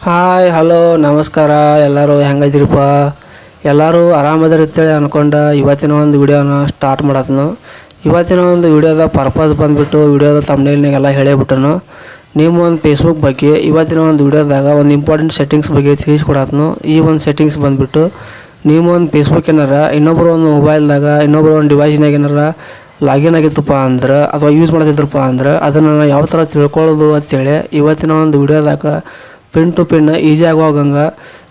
Hi hello ನಮಸ್ಕಾರ. ಎಲ್ಲರೂ ಹೆಂಗದಿರಪ್ಪ? ಎಲ್ಲರೂ ಆರಾಮದಿರಿ ಅಂತೇಳಿ ಅಂದ್ಕೊಂಡು ಇವತ್ತಿನ ಒಂದು ವಿಡಿಯೋನ ಸ್ಟಾರ್ಟ್ ಮಾಡತ್ನು. ಇವತ್ತಿನ ಒಂದು ವಿಡಿಯೋದ ಪರ್ಪಸ್ ಬಂದುಬಿಟ್ಟು ವಿಡಿಯೋದ ತಮ್ನೇಲ್ನಾಗೆಲ್ಲ ಹೇಳೇಬಿಟ್ಟನು. ನಿಮ್ಮ ಒಂದು ಫೇಸ್ಬುಕ್ ಬಗ್ಗೆ ಇವತ್ತಿನ ಒಂದು ವಿಡಿಯೋದಾಗ ಒಂದು ಇಂಪಾರ್ಟೆಂಟ್ ಸೆಟ್ಟಿಂಗ್ಸ್ ಬಗ್ಗೆ ತಿಳಿಸ್ಕೊಡತ್ನು. ಈ ಒಂದು ಸೆಟ್ಟಿಂಗ್ಸ್ ಬಂದುಬಿಟ್ಟು ನೀವು ಒಂದು ಫೇಸ್ಬುಕ್ ಏನಾರ ಇನ್ನೊಬ್ಬರು ಒಂದು ಮೊಬೈಲ್ದಾಗ ಇನ್ನೊಬ್ಬರು ಒಂದು ಡಿವೈಸ್ನಾಗ ಏನಾರ ಲಾಗಿನ್ ಆಗಿತ್ತಪ್ಪ ಅಂದ್ರೆ ಅಥವಾ ಯೂಸ್ ಮಾಡ್ತಿದ್ರಪ್ಪ ಅಂದ್ರೆ ಅದನ್ನು ಯಾವ ಥರ ತಿಳ್ಕೊಳ್ಳೋದು ಅಂತೇಳಿ ಇವತ್ತಿನ ಒಂದು ವಿಡಿಯೋದಾಗ ಪಿನ್ ಟು ಪಿನ್ ಈಸಿ ಆಗೋಗಂಗೆ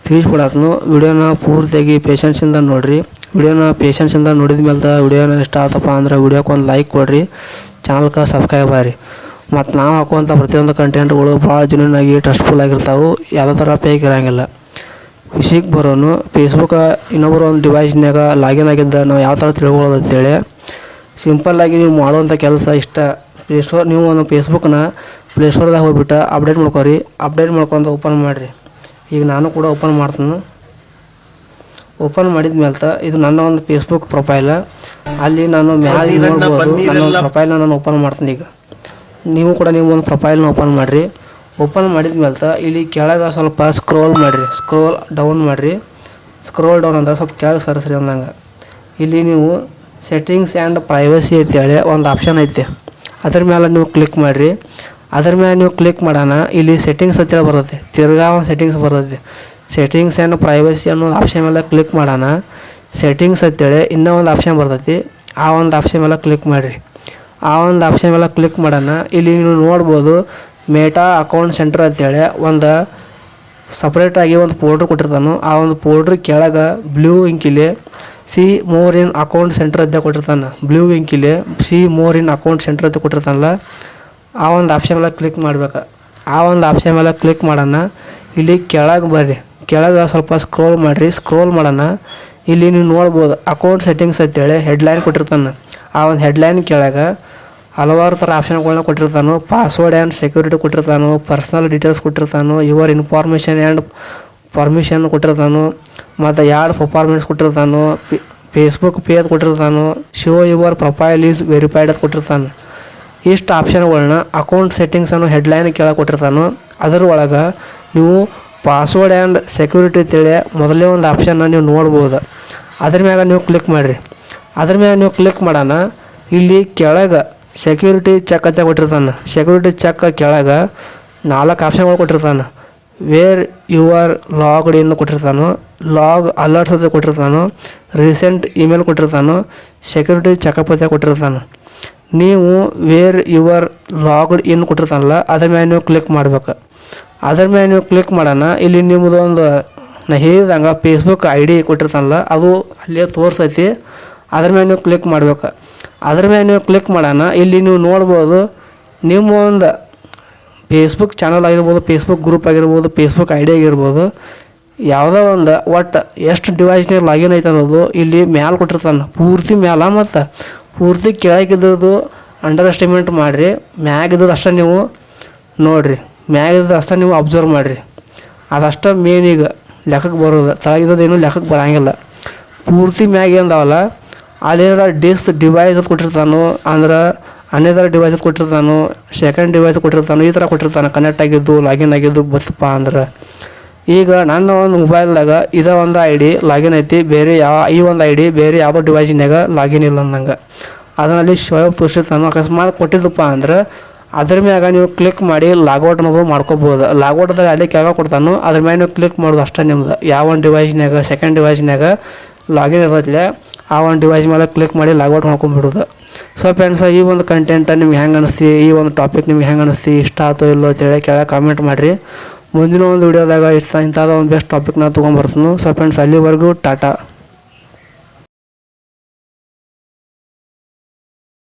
ತಿಳಿಸ್ಕೊಡತ್ನು. ವಿಡಿಯೋನ ಪೂರ್ತಿಯಾಗಿ ಪೇಷನ್ಸಿಂದ ನೋಡಿರಿ. ವಿಡಿಯೋನ ಪೇಷನ್ಸಿಂದ ನೋಡಿದ ಮೇಲೆ ವಿಡಿಯೋನ ಇಷ್ಟ ಆತಪ್ಪ ಅಂದ್ರೆ ವಿಡಿಯೋಕ್ಕೆ ಒಂದು ಲೈಕ್ ಕೊಡಿರಿ, ಚಾನಲ್ಗೆ ಸಬ್ಸ್ಕ್ರೈಬ್ ಆಗಿರಿ. ಮತ್ತು ನಾವು ಹಾಕುವಂಥ ಪ್ರತಿಯೊಂದು ಕಂಟೆಂಟ್ಗಳು ಭಾಳ ಜೆನ್ಯೂನಾಗಿ ಟ್ರಸ್ಟ್ಫುಲ್ ಆಗಿರ್ತಾವೆ, ಯಾವುದೇ ಥರ ಫೇಕ್ ಇರೋಂಗಿಲ್ಲ. ವಿಷಯಕ್ಕೆ ಬರೋನು ಫೇಸ್ಬುಕ್ ಇನ್ನೊಬ್ಬರು ಒಂದು ಡಿವೈಸ್ನಾಗ ಲಾಗಿನ್ ಆಗಿದ್ದ ನಾವು ಯಾವ ಥರ ತಿಳ್ಕೊಳ್ಳೋದು ಅಂತೇಳಿ ಸಿಂಪಲ್ಲಾಗಿ ನೀವು ಮಾಡುವಂಥ ಕೆಲಸ ಇಷ್ಟ. ನೀವು ಒಂದು ಫೇಸ್ಬುಕ್ನ ಪ್ಲೇಸ್ಟೋರ್ದಾಗ ಹೋಗ್ಬಿಟ್ಟು ಅಪ್ಡೇಟ್ ಮಾಡ್ಕೊರಿ. ಅಪ್ಡೇಟ್ ಮಾಡ್ಕೊಂಡು ಓಪನ್ ಮಾಡಿರಿ. ಈಗ ನಾನು ಕೂಡ ಓಪನ್ ಮಾಡ್ತೀನಿ. ಓಪನ್ ಮಾಡಿದ ಮೇಲೆ ಇದು ನನ್ನ ಒಂದು ಫೇಸ್ಬುಕ್ ಪ್ರೊಫೈಲ. ಅಲ್ಲಿ ನಾನು ಮ್ಯಾಲೆ ನೋಡ್ಬೋದು ನನ್ನ ಒಂದು ಪ್ರೊಫೈಲ್ನ ನಾನು ಓಪನ್ ಮಾಡ್ತೀನಿ. ಈಗ ನೀವು ಕೂಡ ನೀವು ಒಂದು ಪ್ರೊಫೈಲ್ನ ಓಪನ್ ಮಾಡಿರಿ. ಓಪನ್ ಮಾಡಿದ ಮೇಲೆ ಇಲ್ಲಿ ಕೆಳಗೆ ಸ್ವಲ್ಪ ಸ್ಕ್ರೋಲ್ ಮಾಡಿರಿ, ಸ್ಕ್ರೋಲ್ ಡೌನ್ ಮಾಡಿರಿ. ಸ್ಕ್ರೋಲ್ ಡೌನ್ ಅಂದ್ರೆ ಸ್ವಲ್ಪ ಕೆಳಗೆ ಸರಿಸ್ರಿ ಅಂದಂಗೆ. ಇಲ್ಲಿ ನೀವು ಸೆಟ್ಟಿಂಗ್ಸ್ ಆ್ಯಂಡ್ ಪ್ರೈವಸಿ ಅಂತೇಳಿ ಒಂದು ಆಪ್ಷನ್ ಐತೆ, ಅದ್ರ ಮೇಲೆ ನೀವು ಕ್ಲಿಕ್ ಮಾಡಿರಿ. ಅದ್ರ ಮೇಲೆ ನೀವು ಕ್ಲಿಕ್ ಮಾಡೋಣ ಇಲ್ಲಿ ಸೆಟ್ಟಿಂಗ್ಸ್ ಅಂತೇಳಿ ಬರುತ್ತೆ, ತಿರ್ಗಾ ಒಂದು ಸೆಟ್ಟಿಂಗ್ಸ್ ಬರುತ್ತೆ. ಸೆಟ್ಟಿಂಗ್ಸ್ ಆ್ಯಂಡ್ ಪ್ರೈವಸಿ ಅನ್ನೋ ಆಪ್ಷನ್ ಮೇಲೆ ಕ್ಲಿಕ್ ಮಾಡೋಣ. ಸೆಟ್ಟಿಂಗ್ಸ್ ಅಂತೇಳಿ ಇನ್ನೂ ಒಂದು ಆಪ್ಷನ್ ಬರ್ತೈತಿ, ಆ ಒಂದು ಆಪ್ಷನ್ ಮೇಲೆ ಕ್ಲಿಕ್ ಮಾಡಿರಿ. ಆ ಒಂದು ಆಪ್ಷನ್ ಮೇಲೆ ಕ್ಲಿಕ್ ಮಾಡೋಣ. ಇಲ್ಲಿ ನೀವು ನೋಡ್ಬೋದು ಮೇಟಾ ಅಕೌಂಟ್ ಸೆಂಟರ್ ಅಂತೇಳಿ ಒಂದು ಸಪ್ರೇಟಾಗಿ ಒಂದು ಫೋಲ್ಡ್ರ್ ಕೊಟ್ಟಿರ್ತಾನು. ಆ ಒಂದು ಫೋಲ್ಡ್ರ್ ಕೆಳಗೆ ಬ್ಲೂ ಇಂಕಿಲಿ see more in account center ಅಂತ ಕೊಟ್ಟಿರ್ತಾನೆ. ಬ್ಲೂ ಇಂಕಿಲಿ see more in account center ಅಂತ ಕೊಟ್ಟಿರ್ತಾನಲ್ಲ, ಆ ಒಂದು ಆಪ್ಷನ್ ಮೇಲೆ ಕ್ಲಿಕ್ ಮಾಡ್ಬೇಕು. ಆ ಒಂದು ಆಪ್ಷನ್ ಮೇಲೆ ಕ್ಲಿಕ್ ಮಾಡೋಣ. ಇಲ್ಲಿ ಕೆಳಗೆ ಬರ್ರಿ, ಕೆಳಗೆ ಸ್ವಲ್ಪ ಸ್ಕ್ರೋಲ್ ಮಾಡಿರಿ. ಸ್ಕ್ರೋಲ್ ಮಾಡೋಣ. ಇಲ್ಲಿ ನೀವು ನೋಡ್ಬೋದು ಅಕೌಂಟ್ ಸೆಟ್ಟಿಂಗ್ಸ್ ಅಂತೇಳಿ ಹೆಡ್ಲೈನ್ ಕೊಟ್ಟಿರ್ತಾನೆ. ಆ ಒಂದು ಹೆಡ್ಲೈನ್ ಕೆಳಗೆ ಹಲವಾರು ಥರ ಆಪ್ಷನ್ಗಳನ್ನ ಕೊಟ್ಟಿರ್ತಾನು. ಪಾಸ್ವರ್ಡ್ ಆ್ಯಂಡ್ ಸೆಕ್ಯೂರಿಟಿ ಕೊಟ್ಟಿರ್ತಾನು, ಪರ್ಸ್ನಲ್ ಡೀಟೇಲ್ಸ್ ಕೊಟ್ಟಿರ್ತಾನು, ಯುವರ್ ಇನ್ಫಾರ್ಮೇಷನ್ ಆ್ಯಂಡ್ ಪರ್ಮಿಷನ್ ಕೊಟ್ಟಿರ್ತಾನು, ಮತ್ತು ಯಾರ್ಡ್ ಪರ್ಫಾರ್ಮೆನ್ಸ್ ಕೊಟ್ಟಿರ್ತಾನು, ಫೇಸ್ಬುಕ್ ಪೇ ಅದು ಕೊಟ್ಟಿರ್ತಾನು, show your profile is verified ಅದು ಕೊಟ್ಟಿರ್ತಾನೆ. ಇಷ್ಟು ಆಪ್ಷನ್ಗಳನ್ನ ಅಕೌಂಟ್ ಸೆಟ್ಟಿಂಗ್ಸ್ ಅನ್ನೋ ಹೆಡ್ಲೈನ್ ಕೆಳಗೆ ಕೊಟ್ಟಿರ್ತಾನು. ಅದರ ಒಳಗೆ ನೀವು ಪಾಸ್ವರ್ಡ್ ಆ್ಯಂಡ್ ಸೆಕ್ಯೂರಿಟಿ ಅಂತೇಳಿ ಮೊದಲೇ ಒಂದು ಆಪ್ಷನ್ನ ನೀವು ನೋಡ್ಬೋದು. ಅದ್ರ ಮ್ಯಾಗ ನೀವು ಕ್ಲಿಕ್ ಮಾಡಿರಿ. ಅದ್ರ ಮ್ಯಾಗ ನೀವು ಕ್ಲಿಕ್ ಮಾಡೋಣ. ಇಲ್ಲಿ ಕೆಳಗೆ ಸೆಕ್ಯೂರಿಟಿ ಚೆಕ್ ಅಂತ ಕೊಟ್ಟಿರ್ತಾನೆ. ಸೆಕ್ಯೂರಿಟಿ ಚೆಕ್ ಕೆಳಗೆ 4 ಆಪ್ಷನ್ಗಳು ಕೊಟ್ಟಿರ್ತಾನೆ. ವೇರ್ ಯುವರ್ ಲಾಗ್ಡ್ ಇನ್ ಕೊಟ್ಟಿರ್ತಾನು, ಲಾಗ್ ಅಲರ್ಟ್ಸ್ ಅಂತ ಕೊಟ್ಟಿರ್ತಾನು, ರೀಸೆಂಟ್ ಇಮೇಲ್ ಕೊಟ್ಟಿರ್ತಾನು, ಸೆಕ್ಯೂರಿಟಿ ಚೆಕಪ್ ಅಂತ ಕೊಟ್ಟಿರ್ತಾನೆ. ನೀವು ವೇರ್ ಯುವರ್ ಲಾಗ್ಡ್ ಇನ್ ಕೊಟ್ಟಿರ್ತಾನಲ್ಲ ಅದ್ರ ಮೇಲೆ ನೀವು ಕ್ಲಿಕ್ ಮಾಡ್ಬೇಕು. ಅದ್ರ ಮೇಲೆ ನೀವು ಕ್ಲಿಕ್ ಮಾಡೋಣ. ಇಲ್ಲಿ ನಿಮ್ಮದು ಒಂದು ನಾ ಹೇಳಿದಂಗೆ ಫೇಸ್ಬುಕ್ ID ಕೊಟ್ಟಿರ್ತಾನಲ್ಲ ಅದು ಅಲ್ಲೇ ತೋರಿಸೈತಿ. ಅದ್ರ ಮೇಲೆ ನೀವು ಕ್ಲಿಕ್ ಮಾಡ್ಬೇಕು. ಅದ್ರ ಮೇಲೆ ನೀವು ಕ್ಲಿಕ್ ಮಾಡೋಣ. ಇಲ್ಲಿ ನೀವು ನೋಡ್ಬೋದು ನಿಮ್ಮ ಒಂದು ಫೇಸ್ಬುಕ್ ಚಾನಲ್ ಆಗಿರ್ಬೋದು, ಫೇಸ್ಬುಕ್ ಗ್ರೂಪ್ ಆಗಿರ್ಬೋದು, ಫೇಸ್ಬುಕ್ ID ಆಗಿರ್ಬೋದು, ಯಾವುದೋ ಒಂದು ಒಟ್ಟು ಎಷ್ಟು ಡಿವೈಸ್ನಾಗ ಲಾಗಿನ್ ಐತೆ ಅನ್ನೋದು ಇಲ್ಲಿ ಮ್ಯಾಲೆ ಕೊಟ್ಟಿರ್ತಾನೆ. ಪೂರ್ತಿ ಮ್ಯಾಲ ಮತ್ತು ಪೂರ್ತಿ ಕೆಳಗಿದ್ದು ಅಂಡರ್ ಎಸ್ಟಿಮೇಟ್ ಮಾಡಿರಿ. ಮ್ಯಾಗಿದ್ದು ಅಷ್ಟೇ ನೀವು ನೋಡಿರಿ, ಮ್ಯಾಗಿದ್ದು ಅಷ್ಟೇ ನೀವು ಅಬ್ಸರ್ವ್ ಮಾಡಿರಿ. ಅದಷ್ಟೇ ಮೇನ್ ಈಗ ಲೆಕ್ಕಕ್ಕೆ ಬರೋದು, ತಳಗಿದ್ದದೇನು ಲೆಕ್ಕಕ್ಕೆ ಬರೋಂಗಿಲ್ಲ. ಪೂರ್ತಿ ಮ್ಯಾಗ ಏನದಾವಲ್ಲ ಅಲ್ಲೇನಾರ ಡಿವೈಸ್ ಅದು ಕೊಟ್ಟಿರ್ತಾನು, ಅಂದ್ರೆ ಅನ್ನೇದಾರ ಡಿವೈಸ್ ಅದು ಕೊಟ್ಟಿರ್ತಾನು, ಸೆಕೆಂಡ್ ಡಿವೈಸ್ ಕೊಟ್ಟಿರ್ತಾನು, ಈ ಥರ ಕೊಟ್ಟಿರ್ತಾನೆ. ಕನೆಕ್ಟ್ ಆಗಿದ್ದು ಲಾಗಿನ್ ಆಗಿದ್ದು ಬತ್ತಪ್ಪ ಅಂದ್ರೆ ಈಗ ನನ್ನ ಒಂದು ಮೊಬೈಲ್ದಾಗ ಇದೇ ಒಂದು ID ಲಾಗಿನ್ ಐತಿ, ಬೇರೆ ಈ ಒಂದು ID ಬೇರೆ ಯಾವುದೋ ಡಿವೈಸ್ನಾಗ ಲಾಗಿನ್ ಇಲ್ಲ ಅಂದಂಗೆ ಅದರಲ್ಲಿ ಶೋಯಪ್ ತೋರಿಸಿರ್ತಾನು. ಅಕಸ್ಮಾತ್ ಕೊಟ್ಟಿದ್ದಪ್ಪ ಅಂದ್ರೆ ಅದ್ರ ಮ್ಯಾಗ ನೀವು ಕ್ಲಿಕ್ ಮಾಡಿ ಲಾಗೌಟ್ ಅನ್ನೋದು ಮಾಡ್ಕೋಬೋದು. ಲಾಗೌಟ್ದಾಗ ಅಲ್ಲಿ ಕೆಳಗೆ ಕೊಡ್ತಾನು, ಅದ್ರ ಮ್ಯಾಗ ನೀವು ಕ್ಲಿಕ್ ಮಾಡೋದು ಅಷ್ಟೇ ನಿಮ್ದು. ಯಾವ ಒಂದು ಡಿವೈಸ್ನಾಗ ಸೆಕೆಂಡ್ ಡಿವೈಸ್ನಾಗ ಲಾಗಿನ್ ಇರೋದಿಲ್ಲ ಆ ಒಂದು ಡಿವೈಸ್ ಮೇಲೆ ಕ್ಲಿಕ್ ಮಾಡಿ ಲಾಗೌಟ್ ಮಾಡ್ಕೊಂಡ್ಬಿಡೋದು. ಸೊ ಫ್ರೆಂಡ್ಸ್, ಈ ಒಂದು ಕಂಟೆಂಟ್ ನಿಮ್ಗೆ ಹೆಂಗೆ ಅನಿಸ್ತಿ, ಈ ಒಂದು ಟಾಪಿಕ್ ನಿಮ್ಗೆ ಹೆಂಗೆ ಅನಿಸ್ತಿ, ಇಷ್ಟ ಆಯ್ತು ಇಲ್ಲೋ ಅಂತೇಳಿ ಕೆಳಗೆ ಕಾಮೆಂಟ್ ಮಾಡಿರಿ. ಮುಂದಿನ ಒಂದು ವಿಡಿಯೋದಾಗ ಇಂಥದ್ದು ಒಂದು ಬೆಸ್ಟ್ ಟಾಪಿಕ್ನ ತೊಗೊಂಬರ್ತೀನಿ. ಸೊ ಫ್ರೆಂಡ್ಸ್, ಅಲ್ಲಿವರೆಗೂ ಟಾಟಾ.